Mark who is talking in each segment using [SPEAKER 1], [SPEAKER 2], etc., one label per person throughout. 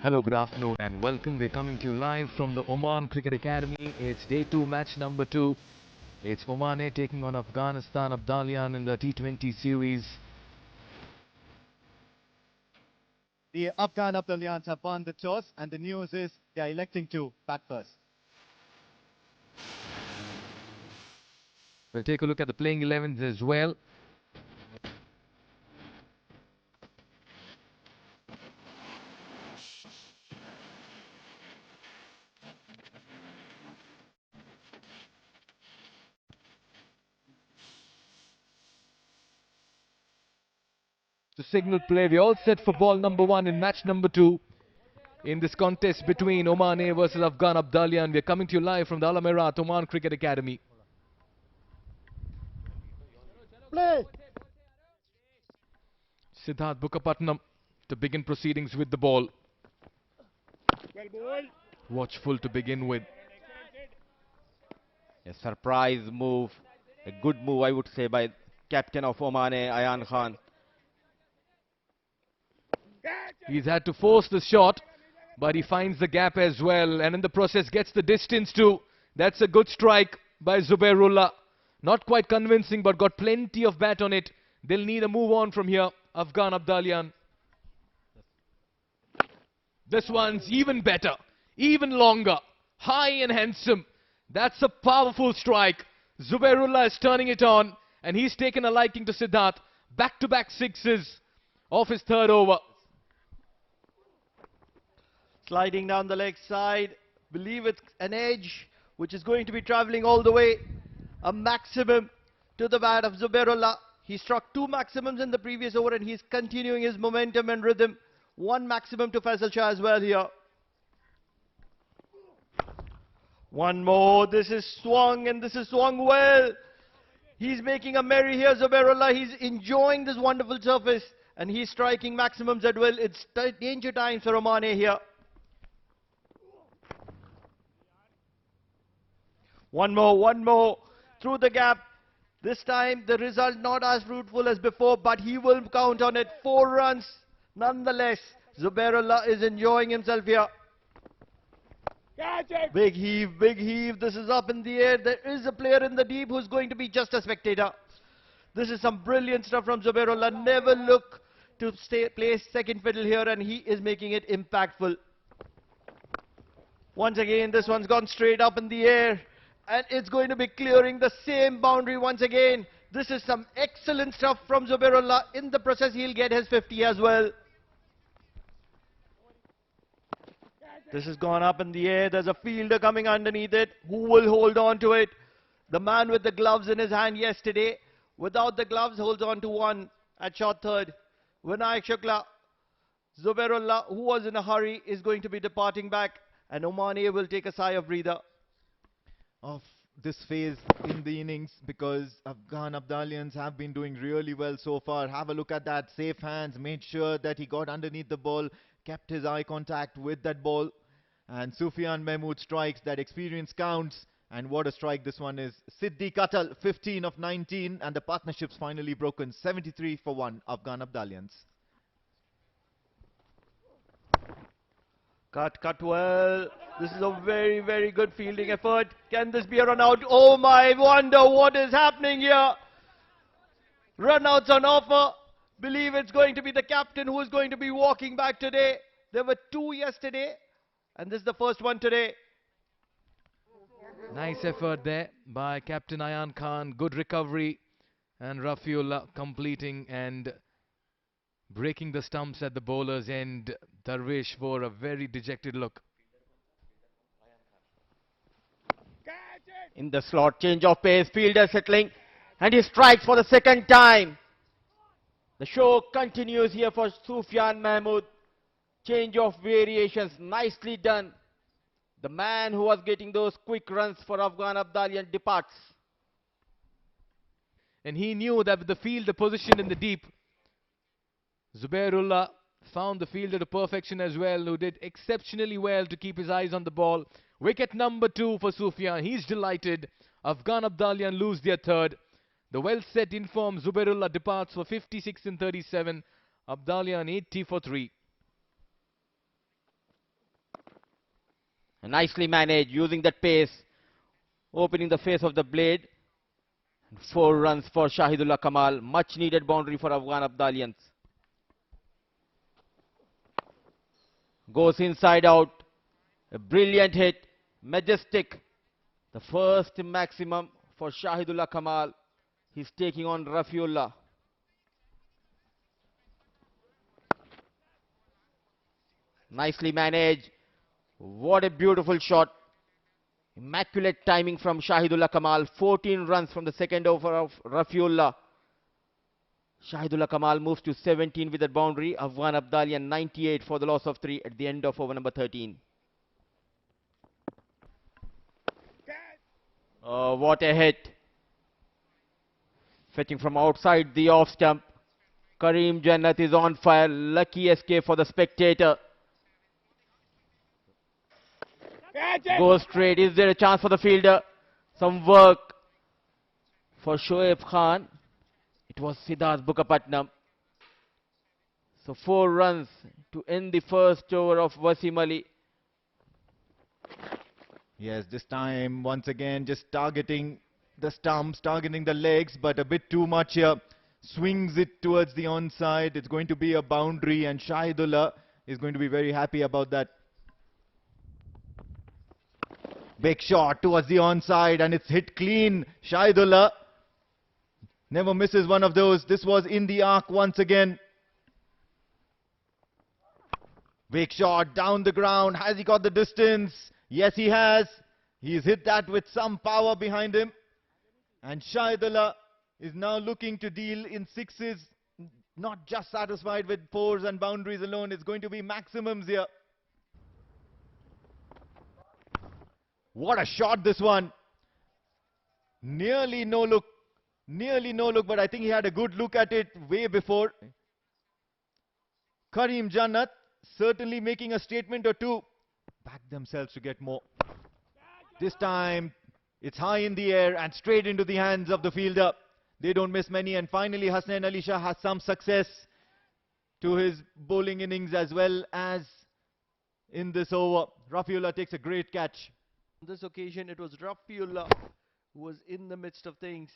[SPEAKER 1] Hello, good afternoon and welcome. We're coming to you live from the Oman Cricket Academy. It's day 2, match number 2. It's Oman taking on Afghanistan Abdalian in the T20 series.
[SPEAKER 2] The Afghan Abdalians have won the toss, and the news is they are electing to bat first.
[SPEAKER 1] We'll take a look at the playing 11s as well. To signal play, we're all set for ball number 1 in match number 2 in this contest between Oman versus Afghan Abdalian. We're coming to you live from the Al Amirat Oman Cricket Academy.
[SPEAKER 2] Play!
[SPEAKER 1] Siddharth Bukapatnam to begin proceedings with the ball. Watchful to begin with.
[SPEAKER 3] A surprise move, a good move I would say by captain of Oman, Ayan Khan.
[SPEAKER 1] He's had to force the shot, but he finds the gap as well, and in the process gets the distance too. That's a good strike by Zubairullah. Not quite convincing, but got plenty of bat on it. They'll need a move on from here, Afghan Abdalian. This one's even better, even longer, high and handsome. That's a powerful strike. Zubairullah is turning it on, and he's taken a liking to Siddharth. Back-to-back sixes off his third over.
[SPEAKER 3] Sliding down the leg side, believe it's an edge which is going to be travelling all the way. A maximum to the bat of Zubairullah. He struck 2 maximums in the previous over and he's continuing his momentum and rhythm. 1 maximum to Faisal Shah as well here. One more. This is swung and this is swung well. He's making a merry here, Zubairullah. He's enjoying this wonderful surface and he's striking maximums at will. It's danger times for Oman here. One more through the gap. This time the result not as fruitful as before, but he will count on it. 4 runs nonetheless. Zubairullah is enjoying himself here. Big heave, big heave. This is up in the air. There is a player in the deep who's going to be just a spectator. This is some brilliant stuff from Zubairullah. Never look to play second fiddle here, and he is making it impactful. Once again, this one's gone straight up in the air. And it's going to be clearing the same boundary once again. This is some excellent stuff from Zubairullah. In the process, he'll get his 50 as well. This has gone up in the air. There's a fielder coming underneath it. Who will hold on to it? The man with the gloves in his hand yesterday, without the gloves, holds on to one at short third. Vinayak Shukla, Zubairullah, who was in a hurry, is going to be departing back. And Oman will take a sigh of breather
[SPEAKER 4] of this phase in the innings, because Afghan Abdalians have been doing really well so far. Have a look at that, safe hands, made sure that he got underneath the ball, kept his eye contact with that ball, and Sufyan Mahmood strikes. That experience counts, and what a strike this one is. Siddiq Atal, 15 of 19, and the partnership's finally broken. 73 for 1, Afghan Abdalians.
[SPEAKER 3] Cut well. This is a very, very good fielding effort. Can this be a run out? Oh my, wonder what is happening here. Run outs on offer. Believe it's going to be the captain who is going to be walking back today. There were 2 yesterday, and this is the first one today.
[SPEAKER 1] Nice effort there by Captain Ayan Khan. Good recovery. And Rafiullah completing and breaking the stumps at the bowler's end. Darvish wore a very dejected look.
[SPEAKER 3] In the slot, change of pace, fielder settling, and he strikes for the second time. The show continues here for Sufyan Mahmood. Change of variations, nicely done. The man who was getting those quick runs for Afghan Abdalian departs.
[SPEAKER 1] And he knew that with the fielder positioned in the deep, Zubairullah found the fielder to perfection as well, who did exceptionally well to keep his eyes on the ball. Wicket number 2 for Sufyan. He's delighted. Afghan Abdalian lose their third. The well-set informed Zubairullah departs for 56 in 37. Abdalian 80 for 3.
[SPEAKER 3] Nicely managed, using that pace, opening the face of the blade. 4 runs for Shahidullah Kamal. Much needed boundary for Afghan Abdalians. Goes inside out. A brilliant hit. Majestic. The first maximum for Shahidullah Kamal. He's taking on Rafiullah. Nicely managed. What a beautiful shot. Immaculate timing from Shahidullah Kamal. 14 runs from the second over of Rafiullah. Shahidullah Kamal moves to 17 with that boundary. Afghan Abdalian 98 for the loss of 3 at the end of over number 13. What a hit. Fetching from outside the off stump. Karim Jannat is on fire. Lucky escape for the spectator. Goes straight. Is there a chance for the fielder? Some work for Shoaib Khan. It was Siddharth Bukapatnam. So 4 runs to end the first over of Wasim Ali.
[SPEAKER 4] Yes, this time once again just targeting the stumps, targeting the legs, but a bit too much here. Swings it towards the onside. It's going to be a boundary, and Shahidullah is going to be very happy about that. Big shot towards the onside, and it's hit clean. Shahidullah never misses one of those. This was in the arc once again. Big shot down the ground. Has he got the distance? Yes, he has. He's hit that with some power behind him. And Shahidullah is now looking to deal in sixes. Not just satisfied with 4s and boundaries alone. It's going to be maximums here. What a shot this one. Nearly no look, but I think he had a good look at it way before. Karim Jannat certainly making a statement or two. Back themselves to get more. This time it's high in the air and straight into the hands of the fielder. They don't miss many, and finally Hasnain Ali Shah has some success to his bowling innings as well as in this over. Rafiullah takes a great catch.
[SPEAKER 3] On this occasion, it was Rafiullah who was in the midst of things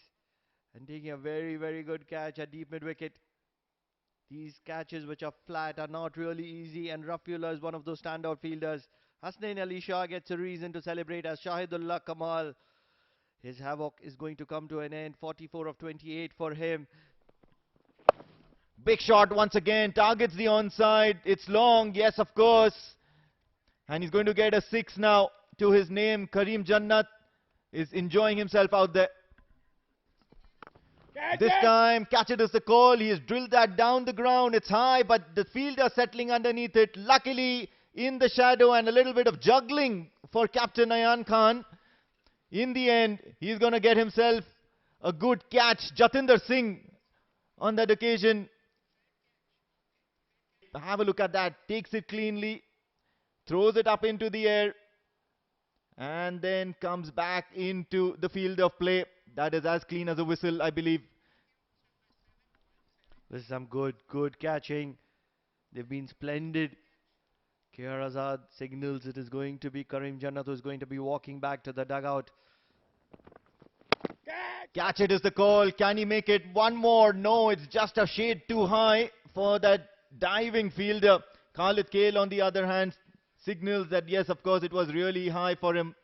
[SPEAKER 3] and taking a very, very good catch at deep mid-wicket. These catches which are flat are not really easy, and Rafiullah is one of those standout fielders. Hasnain Ali Shah gets a reason to celebrate as Shahidullah Kamal. His havoc is going to come to an end. 44 of 28 for him.
[SPEAKER 4] Big shot once again, targets the onside. It's long, yes, of course. And he's going to get a 6 now to his name. Karim Jannat is enjoying himself out there. This time, catch it is the call. He has drilled that down the ground. It's high, but the fielder settling underneath it. Luckily, in the shadow and a little bit of juggling for Captain Ayan Khan. In the end, he's going to get himself a good catch. Jatinder Singh on that occasion. Have a look at that. Takes it cleanly. Throws it up into the air. And then comes back into the field of play. That is as clean as a whistle, I believe.
[SPEAKER 3] This is some good catching. They've been splendid. KR Azad signals it is going to be Karim Jannat who is going to be walking back to the dugout.
[SPEAKER 4] Catch it is the call. Can he make it? One more. No, it's just a shade too high for that diving fielder. Khalid Kale, on the other hand, signals that yes, of course, it was really high for him.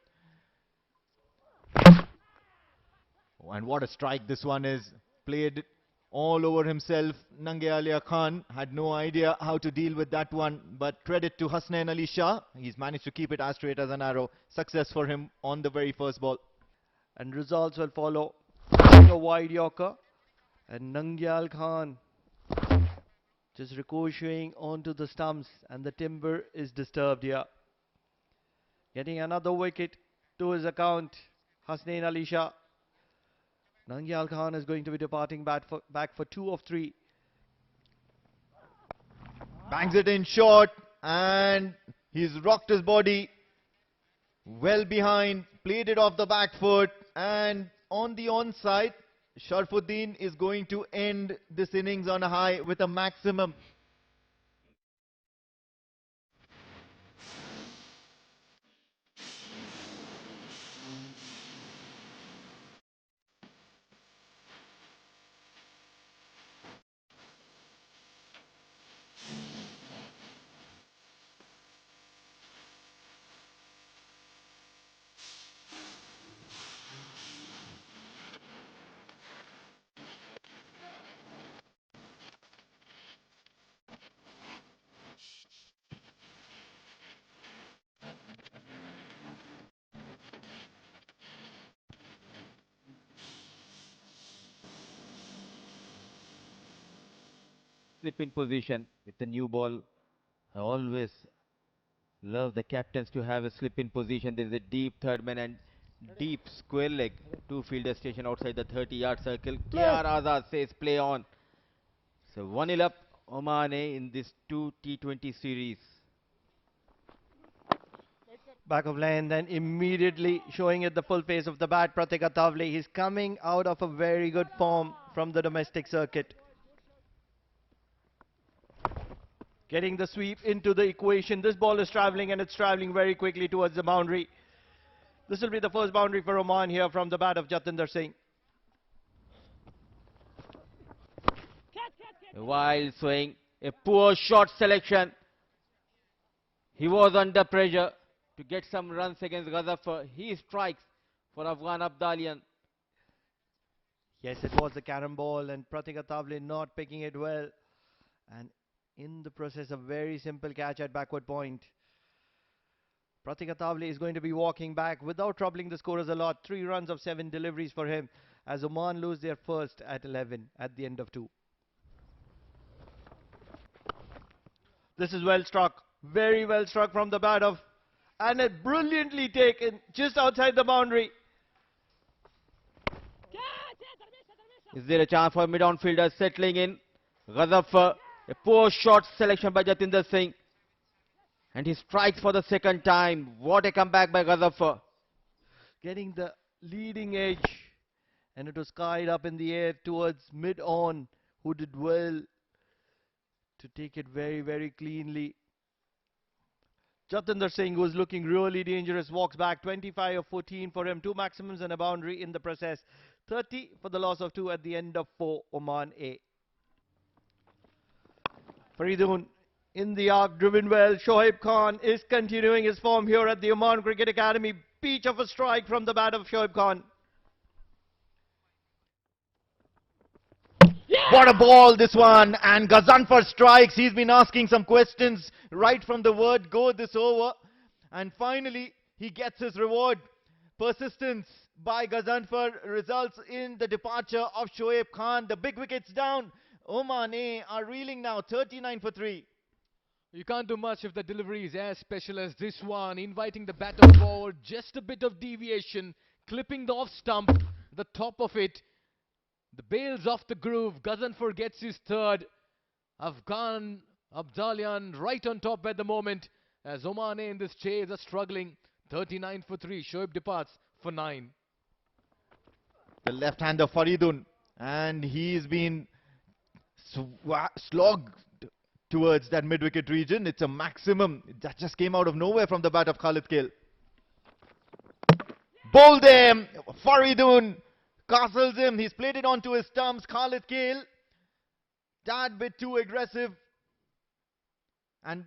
[SPEAKER 4] Oh, and what a strike this one is. Played all over himself. Nangialia Khan had no idea how to deal with that one, but credit to Hasnain Ali Shah. He's managed to keep it as straight as an arrow. Success for him on the very first ball.
[SPEAKER 3] And results will follow. A wide Yorker. And Nangial Khan just ricocheting onto the stumps, and the timber is disturbed here. Getting another wicket to his account. Hasnain Ali Shah. Nangial Khan is going to be departing back for 2 of 3.
[SPEAKER 4] Bangs it in short, and he's rocked his body well behind, played it off the back foot, and on the onside, Sharfuddin is going to end this innings on a high with a maximum.
[SPEAKER 5] slip-in position with the new ball. I always love the captains to have a slip-in position. There is a deep third man and deep square leg. Two fielders stationed outside the 30-yard circle. KR Azad says play on. So 1-0 up Oman in this 2 T20 series.
[SPEAKER 3] Back of lane, then immediately showing it the full face of the bat, Pratik Athavale. He's coming out of a very good form from the domestic circuit. Getting the sweep into the equation. This ball is travelling and it's travelling very quickly towards the boundary. This will be the first boundary for Oman here from the bat of Jatinder Singh.
[SPEAKER 5] While swing, a poor shot selection. He was under pressure to get some runs against Ghazaffar. He strikes for Afghan Abdalian.
[SPEAKER 3] Yes, it was a carom ball and Pratik Athavale not picking it well. And in the process, a very simple catch at backward point. Pratik Athavale is going to be walking back without troubling the scorers a lot. 3 runs of 7 deliveries for him as Oman lose their first at 11 at the end of 2. This is well struck. Very well struck from the bat of, and it brilliantly taken just outside the boundary.
[SPEAKER 5] Is there a chance for mid-on fielder settling in? Ghazaffar, a poor shot selection by Jatinder Singh. And he strikes for the second time. What a comeback by Ghazaffar.
[SPEAKER 3] Getting the leading edge. And it was skied up in the air towards mid-on, who did well to take it very, very cleanly. Jatinder Singh, who was looking really dangerous, walks back. 25 of 14 for him. 2 maximums and a boundary in the process. 30 for the loss of 2 at the end of 4. Oman A. Faridun in the arc, driven well. Shoaib Khan is continuing his form here at the Oman Cricket Academy. Peach of a strike from the bat of Shoaib Khan.
[SPEAKER 4] What a ball this one, and Gazanfar strikes. He's been asking some questions right from the word go this over, and finally he gets his reward. Persistence by Gazanfar results in the departure of Shoaib Khan. The big wickets down. Oman A are reeling now, 39 for 3.
[SPEAKER 1] You can't do much if the delivery is as special as this one. Inviting the batter forward, just a bit of deviation, clipping the off stump, the top of it. The bail's off the groove. Gazanfar gets his third. Afghan Abdalian right on top at the moment, as Oman in this chase are struggling. 39 for 3. Shoaib departs for 9.
[SPEAKER 4] The left-hander Faridun, and he's been slogged towards that mid-wicket region. It's a maximum. That just came out of nowhere from the bat of Khalid Kale. Bowled him. Faridun castles him. He's played it onto his stumps. Khalid Kale, that bit too aggressive, and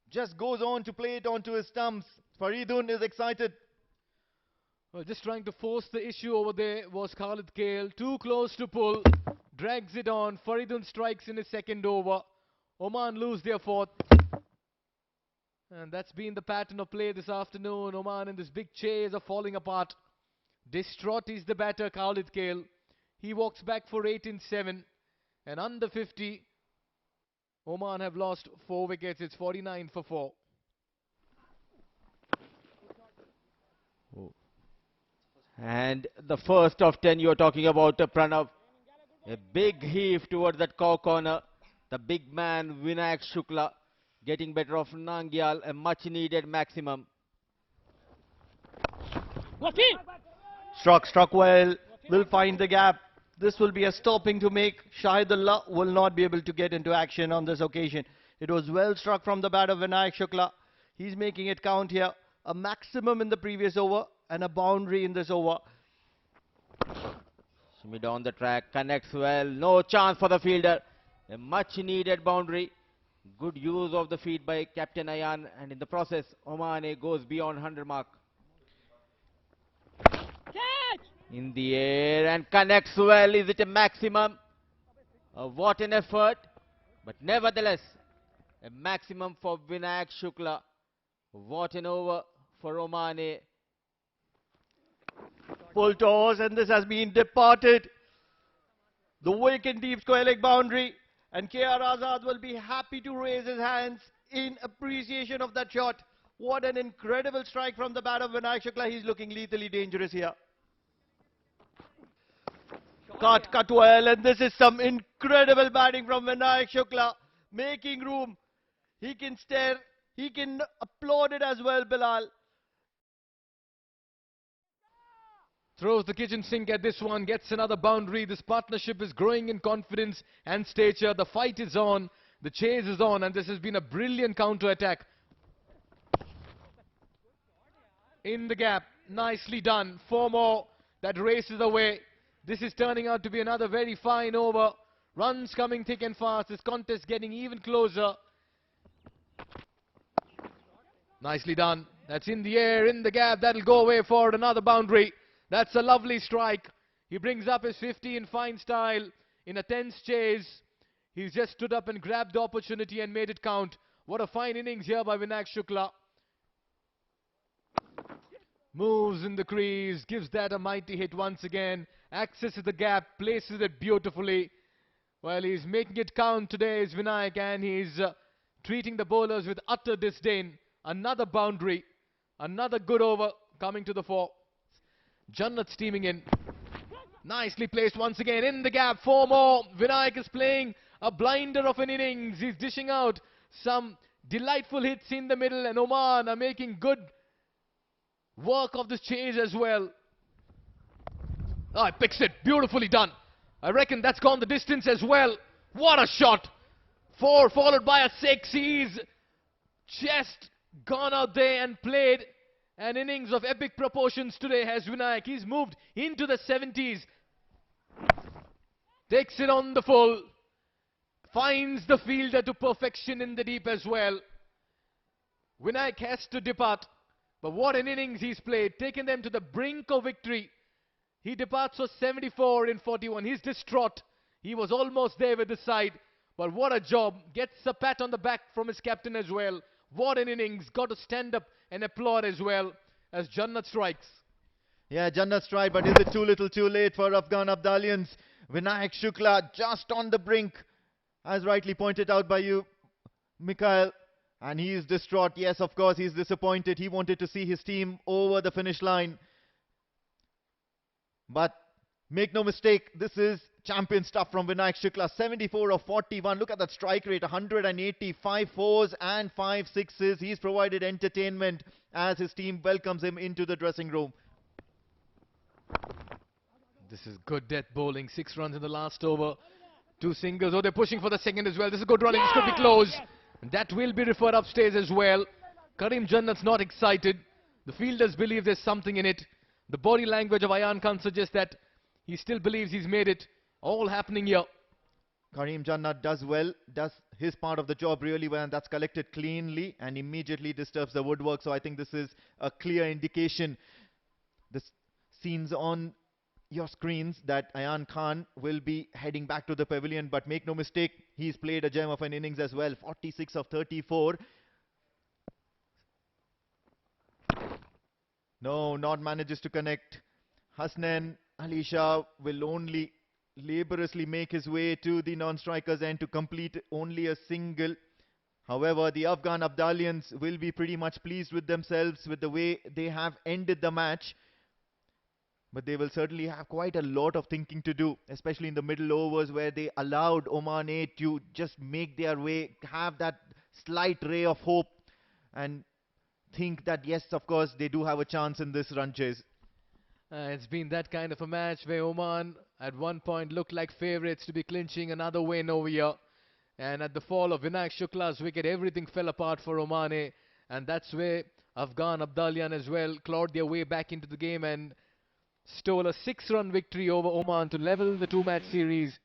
[SPEAKER 4] just goes on to play it onto his stumps. Faridun is excited.
[SPEAKER 1] Well, just trying to force the issue over there was Khalid Kale. Too close to pull. Drags it on. Faridun strikes in his second over. Oman lose their fourth. And that's been the pattern of play this afternoon. Oman in this big chase are falling apart. Distraught is the batter, Khalid Kale. He walks back for 8 in 7. And under 50, Oman have lost 4 wickets. It's 49 for 4.
[SPEAKER 5] And the first of 10 you're talking about, Pranav. A big heave towards that cow corner. The big man, Vinayak Shukla, getting better of Nangyal, a much needed maximum.
[SPEAKER 3] Struck well. Will find the gap. This will be a stopping to make. Shahidullah will not be able to get into action on this occasion. It was well struck from the bat of Vinayak Shukla. He's making it count here. A maximum in the previous over and a boundary in this over.
[SPEAKER 5] Mid on the track, connects well. No chance for the fielder. A much needed boundary. Good use of the feet by Captain Ayan, and in the process, Oman goes beyond 100 mark. In the air and connects well. Is it a maximum? What an effort. But nevertheless, a maximum for Vinayak Shukla. What an over for Oman.
[SPEAKER 3] Full toss, and this has been departed. The wicket deep square leg boundary, And KR Azad will be happy to raise his hands in appreciation of that shot. What an incredible strike from the bat of Vinayak Shukla. He's looking lethally dangerous here. Cut well, and this is some incredible batting from Vinayak Shukla, making room. He can stare, he can applaud it as well, Bilal.
[SPEAKER 1] Throws the kitchen sink at this one, gets another boundary. This partnership is growing in confidence and stature. The fight is on, the chase is on, and this has been a brilliant counter-attack. In the gap, nicely done. 4 more, that races away. This is turning out to be another very fine over. Runs coming thick and fast. This contest getting even closer. Nicely done. That's in the air, in the gap. That'll go away for another boundary. That's a lovely strike. He brings up his 50 in fine style. In a tense chase, he's just stood up and grabbed the opportunity and made it count. What a fine innings here by Vinayak Shukla. Moves in the crease, gives that a mighty hit once again. Accesses the gap, places it beautifully. Well, he's making it count today is Vinayak, and he's treating the bowlers with utter disdain. Another boundary, another good over coming to the fore. Jannat steaming in. Nicely placed once again in the gap. 4 more. Vinayak is playing a blinder of an innings. He's dishing out some delightful hits in the middle, and Oman are making good work of this chase as well. Oh, he picks it. Beautifully done. I reckon that's gone the distance as well. What a shot. 4 followed by a 6. He's just gone out there and played an innings of epic proportions today, has Vinayak. He's moved into the 70s. Takes it on the full. Finds the fielder to perfection in the deep as well. Vinayak has to depart. But what an innings he's played. Taken them to the brink of victory. He departs for 74 in 41. He's distraught. He was almost there with the side. But what a job. Gets a pat on the back from his captain as well. What an innings. Got to stand up and applaud as well as Jannat strikes.
[SPEAKER 4] Yeah, Jannat strike, but is it too little too late for Afghan Abdalians? Vinayak Shukla just on the brink, as rightly pointed out by you, Mikhail. And he is distraught. Yes, of course, he's disappointed. He wanted to see his team over the finish line. But make no mistake, this is champion stuff from Vinayak Shukla. 74 of 41. Look at that strike rate. 185 fours and 5 sixes. He's provided entertainment as his team welcomes him into the dressing room.
[SPEAKER 1] This is good death bowling. 6 runs in the last over. 2 singles. Oh, they're pushing for the second as well. This is good running. This could be close. That will be referred upstairs as well. Karim Jannat's not excited. The fielders believe there's something in it. The body language of Ayan Khan suggests that he still believes he's made it. All happening here.
[SPEAKER 4] Karim Jannat does well, does his part of the job really well, and that's collected cleanly and immediately disturbs the woodwork. So I think this is a clear indication. The scenes on your screens that Ayan Khan will be heading back to the pavilion, but make no mistake, he's played a gem of an innings as well. 46 of 34. No, not manages to connect. Hasnan Ali Shah will only laboriously make his way to the non-strikers end to complete only a single. However, the Afghan Abdalians will be pretty much pleased with themselves with the way they have ended the match. But they will certainly have quite a lot of thinking to do, especially in the middle overs where they allowed Oman A to just make their way, have that slight ray of hope and think that yes, of course, they do have a chance in this run chase.
[SPEAKER 1] It's been that kind of a match where Oman at one point looked like favourites to be clinching another win over here. And at the fall of Vinayak Shukla's wicket, everything fell apart for Oman A. And that's where Afghan Abdalian as well clawed their way back into the game and stole a 6-run victory over Oman to level the 2-match series.